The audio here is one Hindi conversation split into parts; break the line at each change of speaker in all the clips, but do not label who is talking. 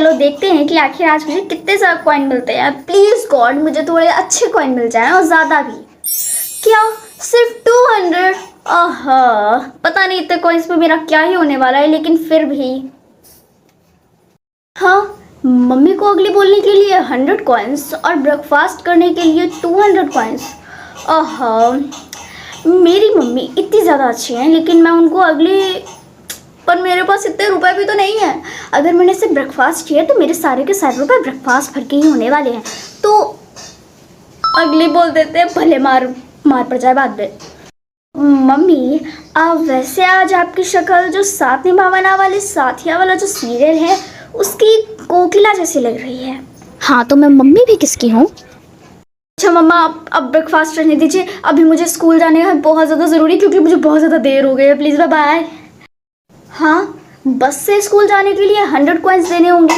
चलो देखते हैं कि आखिर आज मुझे कितने ज़्यादा कॉइन मिलते हैं। प्लीज़ गॉड मुझे थोड़े अच्छे कॉइन मिल जाए और ज़्यादा भी। क्या सिर्फ 200? आहा, पता नहीं इतने कॉइन्स में मेरा क्या ही होने वाला है, लेकिन फिर भी। हाँ, मम्मी को अगली बोलने के लिए 100 कॉइन्स और ब्रेकफास्ट करने के लिए 200 कॉइन्स। आहा, मेरी मम्मी इतनी ज़्यादा अच्छी हैं, लेकिन मैं उनको पर मेरे पास इतने रुपए भी तो नहीं है। अगर मैंने सिर्फ ब्रेकफास्ट किया तो मेरे सारे के सारे रुपए ब्रेकफास्ट भर के ही होने वाले हैं। तो अगली बोल देते हैं, भले मार पड़ जाए बाद में। मम्मी, वैसे आज आपकी शक्ल जो साथ निभावना वाले साथिया वाला जो सीरियल है उसकी कोकिला जैसी लग रही है।
हाँ, तो मैं मम्मी भी किसकी हूँ?
अच्छा मम्मा, आप अब ब्रेकफास्ट रहने दीजिए, अभी मुझे स्कूल जाने का बहुत ज़्यादा ज़रूरी, क्योंकि मुझे बहुत ज़्यादा देर हो गई है। Please bye bye. हाँ, बस से स्कूल जाने के लिए 100 कॉइन्स देने होंगे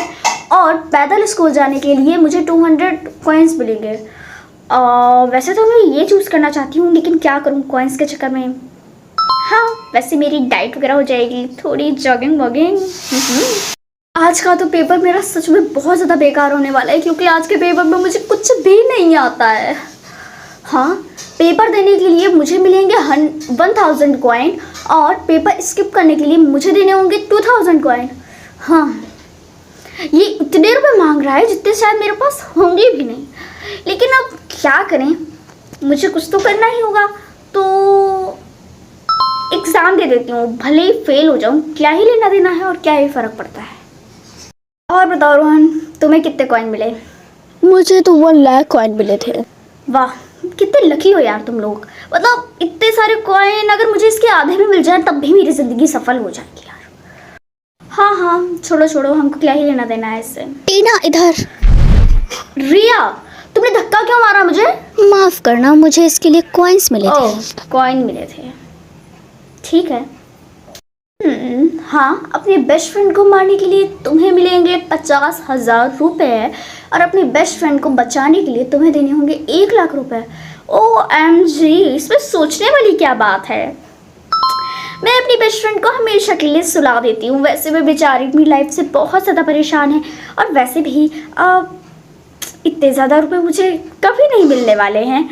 और पैदल स्कूल जाने के लिए मुझे 200 कॉइन्स मिलेंगे। वैसे तो मैं ये चूज़ करना चाहती हूँ, लेकिन क्या करूँ कॉइन्स के चक्कर में। हाँ, वैसे मेरी डाइट वगैरह हो जाएगी, थोड़ी जॉगिंग वॉगिंग। आज का तो पेपर मेरा सच में बहुत ज़्यादा बेकार होने वाला है, क्योंकि आज के पेपर में मुझे कुछ भी नहीं आता है। हाँ, पेपर देने के लिए मुझे मिलेंगे 1000 कॉइन और पेपर स्किप करने के लिए मुझे देने होंगे 2000 कॉइन। हाँ, ये इतने रुपए मांग रहा है जितने शायद मेरे पास होंगे भी नहीं, लेकिन अब क्या करें, मुझे कुछ तो करना ही होगा। तो एग्ज़ाम दे देती हूँ, भले ही फेल हो जाऊँ, क्या ही लेना देना है और क्या ही फ़र्क पड़ता है। और बताओ रोहन, तुम्हें कितने कॉइन मिले?
मुझे तो 1 लाख कॉइन मिले थे।
वाह, कितने लकी हो यार तुम लोग। मतलब इतने सारे कॉइन, अगर मुझे इसके आधे भी मिल जाए तब भी मेरी ज़िंदगी सफल हो जाएगी यार। हाँ, छोड़ो, हमको क्या ही लेना देना है इससे।
टीना, इधर।
रिया, तुमने धक्का क्यों मारा मुझे?
माफ़ करना, मुझे इसके लिए कॉइन्स मिले थे।
कॉइन मिले थे, ठीक है। हाँ, अपने बेस्ट फ्रेंड को मारने के लिए तुम्हें मिलेंगे 50,000 रुपये और अपनी बेस्ट फ्रेंड को बचाने के लिए तुम्हें देने होंगे 1 लाख रुपए। OMG, इसमें सोचने वाली क्या बात है। मैं अपनी बेस्ट फ्रेंड को हमेशा के लिए सुला देती हूँ। वैसे भी बेचारी अपनी लाइफ से बहुत ज़्यादा परेशान है, और वैसे भी इतने ज़्यादा रुपए मुझे कभी नहीं मिलने वाले हैं।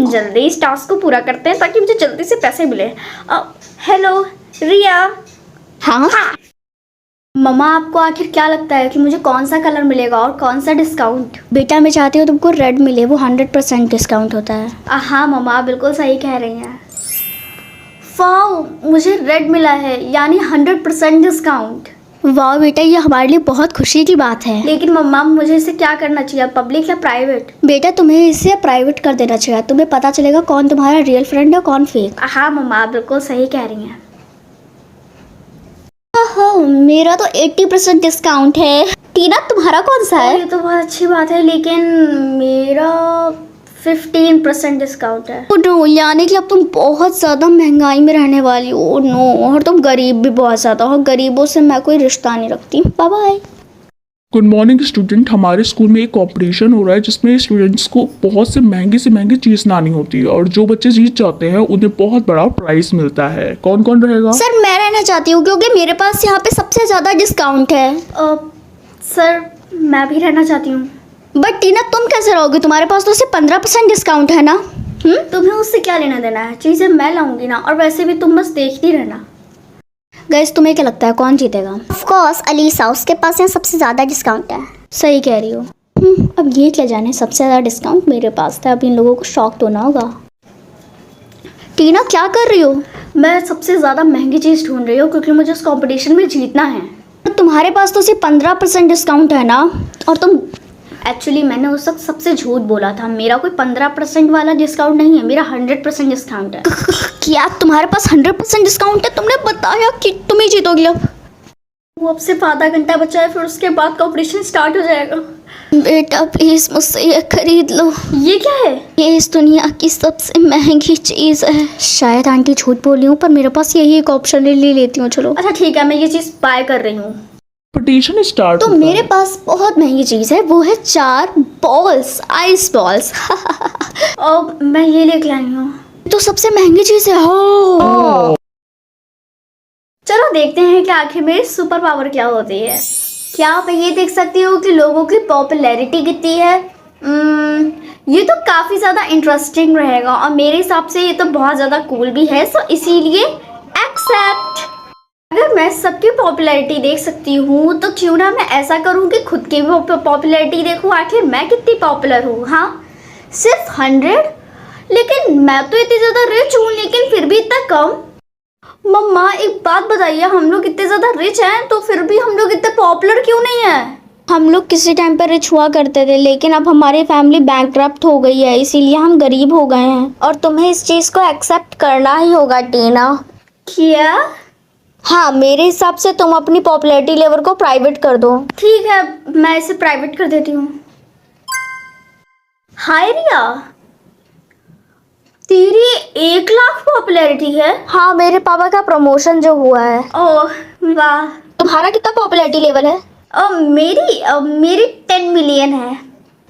जल्दी इस टास्क को पूरा करते हैं ताकि मुझे जल्दी से पैसे मिले। हेलो रिया।
हाँ,
मम्मा, आपको आखिर क्या लगता है कि मुझे कौन सा कलर मिलेगा और कौन सा डिस्काउंट?
बेटा मैं चाहती हूँ तुमको रेड मिले, वो 100% डिस्काउंट होता है।
हाँ मम्मा, बिल्कुल सही कह रही हैं। वाओ, मुझे रेड मिला है, यानी 100% डिस्काउंट।
वाह बेटा, ये हमारे लिए बहुत खुशी की बात है।
लेकिन मम्मा, मुझे इसे क्या करना चाहिए, पब्लिक या प्राइवेट?
बेटा तुम्हें इसे प्राइवेट कर देना चाहिए, तुम्हें पता चलेगा कौन तुम्हारा रियल फ्रेंड है कौन फेक।
हाँ मम्मा, बिल्कुल सही कह रही हैं।
मेरा तो 80% डिस्काउंट है। टीना, तुम्हारा कौन सा है?
ये तो बहुत अच्छी बात है, लेकिन मेरा 15% डिस्काउंट है।
नो, यानी कि अब तुम बहुत ज़्यादा महंगाई में रहने वाली हो। नो, और तुम गरीब भी बहुत ज़्यादा हो। गरीबों से मैं कोई रिश्ता नहीं रखती। Bye bye.
Good morning student. हमारे स्कूल में एक कॉम्पिटिशन हो रहा है जिसमें स्टूडेंट्स को बहुत से महंगी चीज़ लानी होती है, और जो बच्चे जीत जाते हैं उन्हें बहुत बड़ा प्राइस मिलता है। कौन कौन रहेगा?
सर मैं रहना चाहती हूँ, क्योंकि मेरे पास यहाँ पे सबसे ज़्यादा डिस्काउंट है।
सर मैं भी रहना चाहती हूँ।
बट टीना, तुम कैसे रहोगे? तुम्हारे पास तो सिर्फ 15% डिस्काउंट है ना।
तुम्हें उससे क्या लेना देना है, चीज़ें मैं लाऊंगी ना, और वैसे भी तुम बस देखती रहना।
गाइस, तुम्हें क्या लगता है कौन जीतेगा? ऑफ कोर्स अलीसा, उसके पास यहाँ सबसे ज़्यादा डिस्काउंट है।
सही कह रही हो।
अब ये क्या जाने, सबसे ज़्यादा डिस्काउंट मेरे पास था। अब इन लोगों को शौक तो ना होगा। टीना, क्या कर रही हो?
मैं सबसे ज़्यादा महंगी चीज़ ढूंढ रही हूँ, क्योंकि मुझे उस कंपटीशन में जीतना है।
तुम्हारे पास तो सिर्फ 15% डिस्काउंट है ना, और तुम।
एक्चुअली मैंने उस वक्त सबसे झूठ बोला था। मेरा कोई 15% वाला डिस्काउंट नहीं है, मेरा 100% डिस्काउंट है।
क्या तुम्हारे पास 100% डिस्काउंट है? तुमने बताया कि तुम ही जीतोगी।
वो अब सिर्फ आधा घंटा बचा है, फिर उसके बाद कंपटीशन स्टार्ट हो जाएगा।
बेटा प्लीज मुझसे ये खरीद लो।
ये क्या है?
ये इस दुनिया की सबसे महंगी चीज़ है। शायद आंटी झूठ बोल रही हूँ, पर मेरे पास यही एक ऑप्शन है, ले लेती हूँ। चलो
अच्छा ठीक है, मैं ये चीज़ बाय कर रही हूँ।
Competition start.
तो मेरे पास बहुत महंगी चीज़ है, वो है 4 बॉल्स, आइस बॉल्स।
और मैं ये लेके आई हूँ।
तो सबसे महंगी चीज़ है। हो
चलो देखते हैं कि आखिर मेरी सुपर पावर क्या होती है। क्या आप ये देख सकते हो कि लोगों की पॉपुलैरिटी कितनी है? ये तो काफ़ी ज़्यादा इंटरेस्टिंग रहेगा और मेरे हिसाब से ये तो बहुत ज़्यादा कूल भी है, सो इसीलिए एक्सेप्ट। अगर मैं सबकी पॉपुलैरिटी देख सकती हूँ तो क्यों ना मैं ऐसा करूँ कि खुद की भी पॉपुलैरिटी देखूँ, आखिर मैं कितनी पॉपुलर हूँ। हाँ, सिर्फ 100? लेकिन मैं तो इतनी ज़्यादा रिच हूँ, लेकिन फिर भी इतना कम। मम्मा एक बात बताइए, हम लोग इतने ज़्यादा रिच हैं तो फिर भी हम लोग इतने पॉपुलर क्यों नहीं हैं?
हम लोग किसी टाइम पर रिच हुआ करते थे, लेकिन अब हमारी फैमिली बैंकक्रप्ट हो गई है, इसीलिए हम गरीब हो गए हैं। और तुम्हें इस चीज़ को एक्सेप्ट करना ही होगा टीना।
क्या?
हाँ, मेरे हिसाब से तुम अपनी पॉपुलैरिटी लेवल को प्राइवेट कर दो।
ठीक है, मैं इसे प्राइवेट कर देती हूँ। हाय रिया, तेरी 1 लाख पॉपुलैरिटी है?
हाँ, मेरे पापा का प्रमोशन जो हुआ है।
ओह वाह।
तुम्हारा कितना पॉपुलैरिटी लेवल है?
मेरी 10 मिलियन है।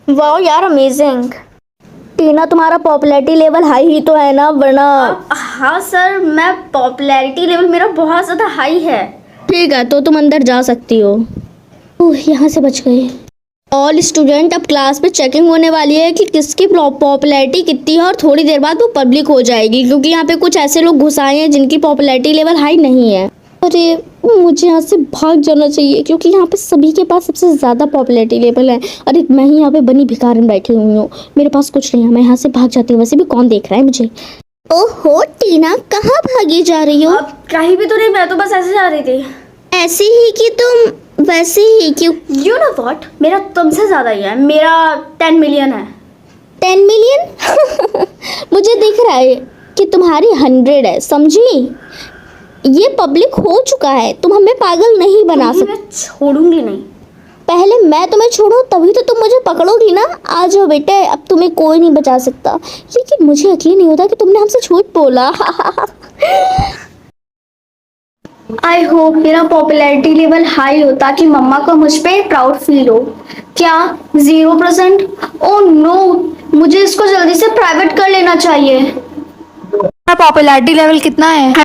वाह यार, अमेजिंग। टीना, तुम्हारा पॉपुलैरिटी लेवल हाई ही तो है ना, वरना।
हाँ सर, मैं पॉपुलैरिटी लेवल मेरा बहुत ज़्यादा हाई है।
ठीक है, तो तुम अंदर जा सकती हो। ओह, यहाँ से बच गए। ऑल स्टूडेंट, अब क्लास में चेकिंग होने वाली है कि किसकी पॉपुलैरिटी कितनी है, और थोड़ी देर बाद वो पब्लिक हो जाएगी, क्योंकि यहाँ पे कुछ ऐसे लोग घुस आए हैं जिनकी पॉपुलैरिटी लेवल हाई नहीं है। अरे, मुझे यहाँ से भाग जाना चाहिए, क्योंकि यहाँ पे सभी के पास सबसे ज़्यादा पॉपुलैरिटी लेवल है। अरे, मैं ही यहाँ पे बनी भिखारन बैठी हुई हूँ, मेरे पास कुछ नहीं है, मैं यहाँ से भाग जाती हूँ। वैसे भी कौन देख रहा है मुझे। ओहो टीना, कहाँ भागी जा रही हो?
अब कहीं भी तो नहीं, मैं तो बस ऐसे जा रही थी।
ऐसे ही कि तुम वैसे ही क्यों?
यू नो व्हाट, मेरा तुमसे ज़्यादा ही है, मेरा 10 मिलियन है।
10 मिलियन? मुझे दिख रहा है कि तुम्हारी 100 है, समझी? ये पब्लिक हो चुका है, तुम हमें पागल नहीं बना सकते।
मैं छोड़ूंगी नहीं।
पहले मैं तुम्हें छोड़ूं तभी तो तुम मुझे पकड़ोगी ना। आ जाओ बेटे, अब तुम्हें कोई नहीं बचा सकता। लेकिन मुझे यकीन नहीं होता कि तुमने हमसे झूठ बोला।
आई होप मेरा पॉपुलैरिटी लेवल हाई हो ताकि मम्मा को मुझ पे प्राउड फील हो। क्या 0%? ओह नो, मुझे इसको जल्दी से प्राइवेट कर लेना चाहिए।
पॉपुलैरिटी लेवल कितना है?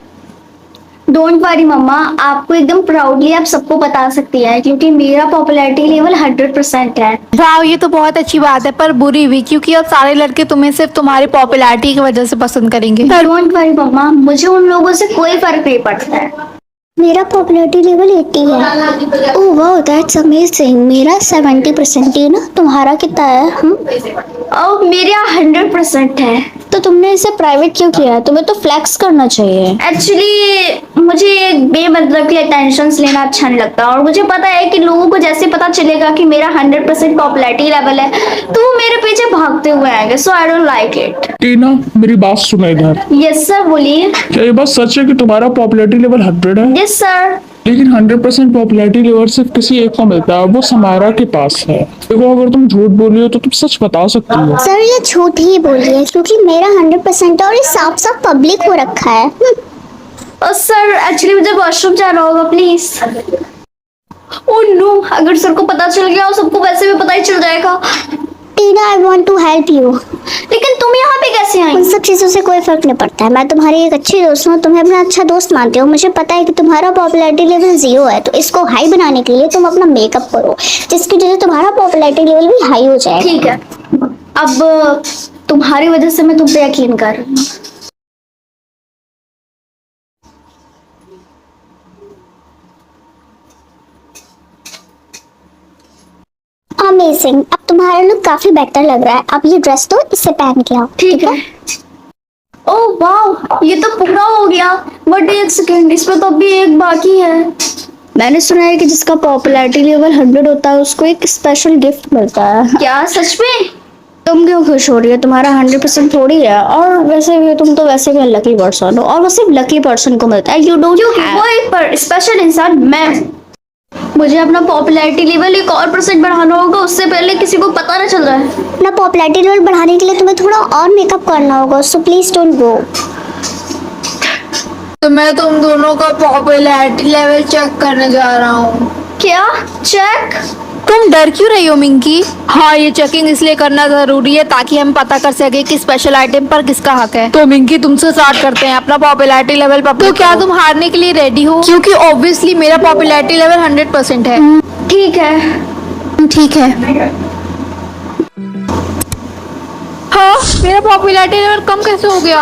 डोंट वरी मम्मा, आपको एकदम प्राउडली आप सबको बता सकती है, क्योंकि मेरा पॉपुलैरिटी लेवल 100% है।
वाह, ये तो बहुत अच्छी बात है, पर बुरी भी, क्योंकि अब सारे लड़के तुम्हें सिर्फ तुम्हारी पॉपुलैरिटी की वजह से पसंद करेंगे।
डोंट वरी मम्मा, मुझे उन लोगों से कोई फर्क नहीं पड़ता है।
मेरा पॉपुलैरिटी लेवल 80 है। ओह वाह, दैट्स अमेजिंग। मेरा 70% है ना। तुम्हारा कितना है?
और मेरा 100% है।
तो तुमने इसे प्राइवेट क्यों किया है? तुम्हें तो फ्लैक्स करना चाहिए।
एक्चुअली मुझे बेमतलब की अटेंशंस लेना अच्छा नहीं लगता, और मुझे पता है कि लोगों को जैसे पता चलेगा कि मेरा 100% पॉपुलैरिटी लेवल है तो वो मेरे पीछे भागते हुए आएंगे, सो आई डोंट लाइक इट।
टीना, मेरी बात सुनो इधर।
यस सर, बोलिए।
क्या ये बात सच है कि तुम्हारा पॉपुलैरिटी लेवल 100 है?
Yes sir.
लेकिन 100% पॉपुलैरिटी लेवल सिर्फ किसी एक को मिलता है, वो समारा के पास है। देखो, अगर तुम झूठ बोल रही हो तो तुम सच बता सकती हो।
सर, ये झूठ ही बोली है, क्योंकि मेरा 100% है और ये साफ साफ पब्लिक हो रखा है।
सर एक्चुअली मुझे वॉशरूम जाना होगा, प्लीज। ओह नो, अगर सर को पता चल गया और सबको वैसे भी पता ही चल जाएगा।
Tina, I want to help you.
लेकिन तुम यहाँ पे कैसे आई?
उन सब चीज़ों से कोई फर्क नहीं पड़ता है। मैं तुम्हारी एक अच्छी दोस्त हूँ, तुम्हें अपना अच्छा दोस्त मानती हूँ। मुझे पता है कि तुम्हारा पॉपुलैरिटी लेवल 0 है, तो इसको हाई बनाने के लिए तुम अपना मेकअप करो, जिसकी वजह से तुम्हारा पॉपुलैरिटी लेवल भी हाई हो जाए।
ठीक है, अब तुम्हारी वजह से मैं तुम पे यकीन कर रही हूँ।
अमेजिंग, अब तुम्हारा लुक काफी बेटर लग रहा है। अब ये ड्रेस तो इससे पहन के आओ।
ठीक है। ओह वाह, ये तो पूरा हो गया, बट एक सेकेंड, इसमें तो अभी एक बाकी है।
मैंने सुना है कि जिसका पॉपुलैरिटी लेवल 100 होता है उसको एक स्पेशल गिफ्ट मिलता है।
क्या सच में?
तुम क्यों खुश हो रही हो? तुम्हारा 100% थोड़ी है, और वैसे भी तुम तो वैसे भी लकी पर्सन हो, और वो सिर्फ लकी पर्सन को मिलता है। यू डोंट
वो एक पर स्पेशल इंसान मैं हूँ। मुझे अपना पॉपुलैरिटी लेवल एक और % बढ़ाना होगा, उससे पहले किसी को पता ना चल रहा है।
अपना पॉपुलैरिटी लेवल बढ़ाने के लिए तुम्हें थोड़ा और मेकअप करना होगा, सो प्लीज डोंट गो।
तो मैं तुम दोनों का पॉपुलैरिटी लेवल चेक करने जा रहा हूँ।
क्या चेक?
तुम डर क्यों रही हो मिंकी? हाँ, ये चेकिंग इसलिए करना जरूरी है ताकि हम पता कर सके कि स्पेशल आइटम पर किसका हक है। तो मिंकी, तुमसे स्टार्ट करते हैं अपना पॉपुलैरिटी लेवल पर। तो क्या तुम हारने के लिए रेडी हो? क्योंकि ऑब्वियसली मेरा पॉपुलैरिटी लेवल 100% है।
ठीक है।
ठीक है। हाँ, मेरा पॉपुलैरिटी लेवल कम कैसे हो गया?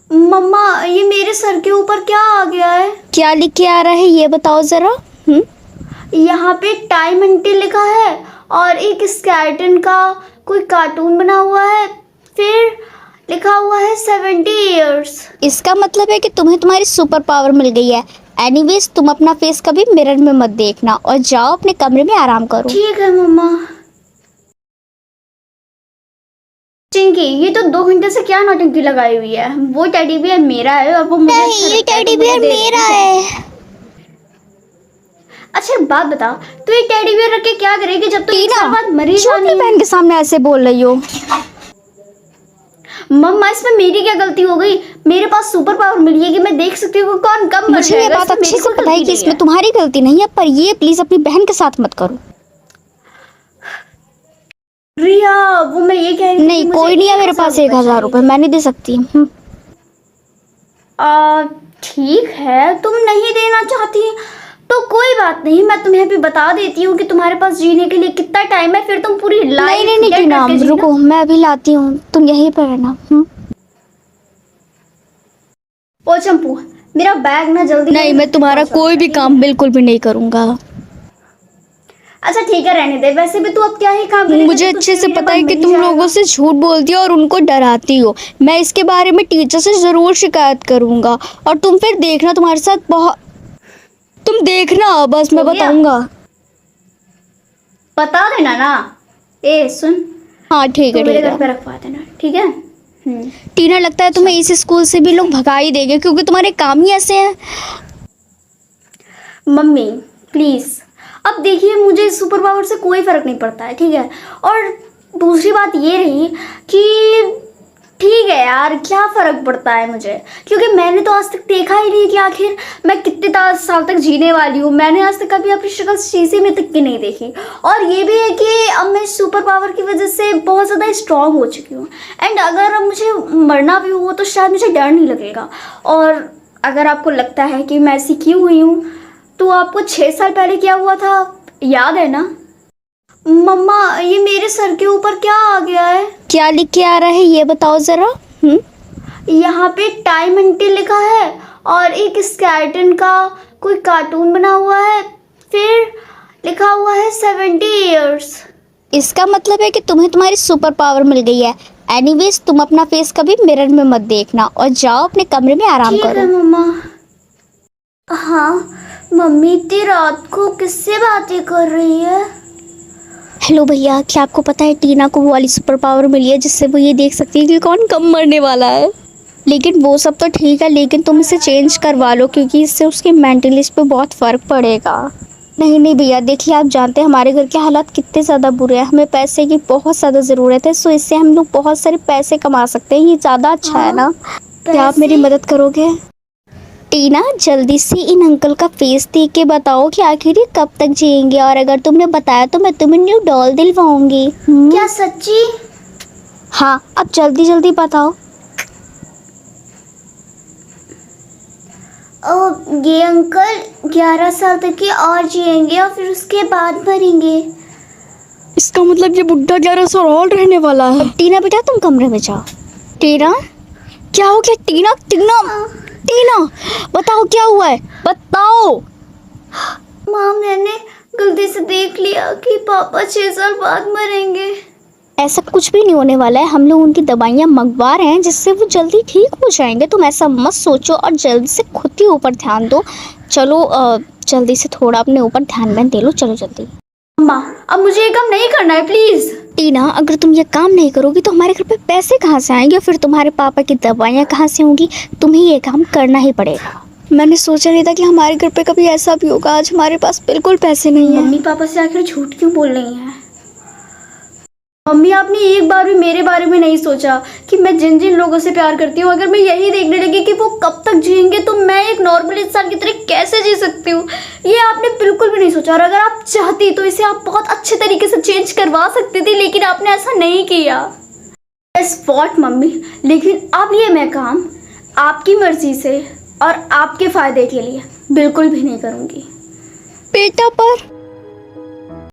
मम्मा, ये मेरे सर के ऊपर क्या आ गया है?
क्या लिख के आ रहा है ये बताओ ज़रा।
यहाँ पे टाइम एंटी लिखा है और एक स्केलेटन का कोई कार्टून बना हुआ है, फिर लिखा हुआ है 70 इयर्स।
इसका मतलब है कि तुम्हें तुम्हारी सुपर पावर मिल गई है। एनीवेज, तुम अपना फेस कभी मिरर में मत देखना और जाओ अपने कमरे में आराम करो।
ठीक है मम्मा। चिंकी, ये तो 2 घंटे से क्या नौटंकी लगाई हुई है? वो टेडी बियर मेरा है और वो मुझे अच्छा
नहीं, ये
लगता है,
टेडी
तो
बियर
मुझे दे
मेरा
दो।
है।
अच्छा एक बात बता, तू ये टेडी बियर रख के क्या करेगी जब तू 1 साल बाद मरी
क्यों
जानी
अपनी
है?
बहन के सामने ऐसे बोल रही हो?
मम्मा, इसमें मेरी क्या गलती हो गई? मेरे पास सुपर पावर मिली है कि मैं देख सकती हूँ कि कौन कब मर
मुझे ये
जाएगा।
बात
इसमें
अच्छे
मेरी
से
कोई
पता है
गलती
कि
नहीं
इसमें तुम्हारी गलती नहीं है, पर ये प्लीज अपनी बहन के साथ मत करो।
रिया, वो मैं ये कह रही थी
नहीं,
कि
कोई
मुझे
नहीं है मेरे
1,000
पास 1,000 रुपए, मैं नहीं दे सकती।
ठीक है, तुम नहीं देना चाहती तो कोई बात नहीं, मैं तुम्हें अभी बता देती हूँ कि तुम्हारे पास जीने के लिए कितना टाइम है, फिर तुम पूरी लाइफ
नहीं टीना, रुको, मैं अभी लाती हूँ, तुम यहीं पर रहना।
ओ चंपू, मेरा बैग ना जल्दी
नहीं, मैं तुम्हारा कोई भी काम बिल्कुल भी नहीं करूँगा।
अच्छा ठीक है, रहने दे। वैसे भी तू अब क्या ही काम करेगी?
मुझे
तू
अच्छे से
मेरे
पता
पास
है कि
मिल
तुम
जाएगा।
लोगों से झूठ बोलती हो और उनको डराती हो। मैं इसके बारे में टीचर से ज़रूर शिकायत करूँगा और तुम फिर देखना, तुम्हारे साथ बहुत, तुम देखना बस, मैं
हो गया?
बताऊँगा।
बता देना ना। ए सुन,
हाँ ठीक है,
तू मेरे
ठीक
घर पे
है।
रखवा देना, ठीक है?
टीना, लगता है तुम्हें इस स्कूल से भी लोग भगा ही देंगे क्योंकि तुम्हारे काम ही ऐसे हैं।
मम्मी प्लीज, अब देखिए, मुझे इस सुपर पावर से कोई फर्क नहीं पड़ता है, ठीक है? और दूसरी बात ये रही कि ठीक है यार, क्या फ़र्क पड़ता है मुझे, क्योंकि मैंने तो आज तक देखा ही नहीं कि आखिर मैं कितने साल तक जीने वाली हूँ। मैंने आज तक कभी अपनी शक्ल शीशे में तक की नहीं देखी। और ये भी है कि अब मैं सुपर पावर की वजह से बहुत ज़्यादा स्ट्रांग हो चुकी हूँ, एंड अगर अब मुझे मरना भी हुआ तो शायद मुझे डर नहीं लगेगा। और अगर आपको लगता है कि मैं ऐसी क्यों हुई हूँ, तो आपको 6 साल पहले क्या हुआ था याद है ना? मम्मा, ये मेरे सर के ऊपर क्या आ गया है?
क्या लिख के आ रहा है ये बताओ ज़रा।
यहाँ पे टाइम एंटी लिखा है और एक स्केलेटन का कोई कार्टून बना हुआ है, फिर लिखा हुआ है 70 इयर्स।
इसका मतलब है कि तुम्हें तुम्हारी सुपर पावर मिल गई है। एनीवेज, तुम अपना फेस कभी मिरर में मत देखना और जाओ अपने कमरे में आराम
ठीक है
करो।
मम्मा। हाँ मम्मी, इतनी रात को किससे बातें कर रही है?
हेलो भैया, क्या आपको पता है टीना को वो वाली सुपर पावर मिली है जिससे वो ये देख सकती है कि कौन कब मरने वाला है। लेकिन वो सब तो ठीक है, लेकिन तुम इसे चेंज करवा लो क्योंकि इससे उसके मेंटलिस्ट पे बहुत फ़र्क पड़ेगा। नहीं भैया, देखिए आप जानते हैं हमारे घर के हालात कितने ज़्यादा बुरे हैं, हमें पैसे की बहुत ज़्यादा ज़रूरत है, सो इससे हम लोग बहुत सारे पैसे कमा सकते हैं। ये ज़्यादा अच्छा है ना? क्या आप मेरी मदद करोगे? टीना, जल्दी से इन अंकल का फेस देख के बताओ कि आखिर ये कब तक जिएंगे, और अगर तुमने बताया तो मैं तुम्हें न्यू डॉल दिलवाऊंगी।
क्या सच्ची?
हाँ, अब जल्दी जल्दी बताओ।
ये अंकल 11 साल तक की और जिएंगे और फिर उसके बाद मरेंगे।
इसका मतलब ये बुढ़ा 11 साल और रहने वाला है। टीना बेटा, तुम कमरे में जाओ। टीना, क्या हो गया? टीना टीना टीना, बताओ क्या हुआ है, बताओ।
माँ, मैंने गलती से देख लिया कि पापा 6 साल बाद मरेंगे।
ऐसा कुछ भी नहीं होने वाला है, हम लोग उनकी दवाइयाँ मंगवा रहे हैं जिससे वो जल्दी ठीक हो जाएंगे। तुम ऐसा मत सोचो और जल्दी से खुद के ऊपर ध्यान दो। चलो जल्दी से थोड़ा अपने ऊपर ध्यान दे लो, चलो जल्दी।
माँ, अब मुझे ये काम नहीं करना है प्लीज़।
टीना, अगर तुम ये काम नहीं करोगी तो हमारे घर पे पैसे कहाँ से आएंगे, फिर तुम्हारे पापा की दवाइयाँ कहाँ से होंगी? तुम्हें ये काम करना ही पड़ेगा। मैंने सोचा नहीं था कि हमारे घर पे कभी ऐसा भी होगा। आज हमारे पास बिल्कुल पैसे नहीं है।
मम्मी पापा से आखिर झूठ क्यों बोल रही हैं? मम्मी आपने एक बार भी मेरे बारे में नहीं सोचा कि मैं जिन जिन लोगों से प्यार करती हूँ, अगर मैं यही देखने लगी कि वो कब तक जिएंगे तो मैं एक नॉर्मल इंसान की तरह कैसे जी सकती हूँ, ये आपने बिल्कुल भी नहीं सोचा। और अगर आप चाहती तो इसे आप बहुत अच्छे तरीके से चेंज करवा सकती थी, लेकिन आपने ऐसा नहीं किया। इस वॉट मम्मी, लेकिन अब ये मैं काम आपकी मर्जी से और आपके फ़ायदे के लिए बिल्कुल भी नहीं करूँगी।
बेटा पर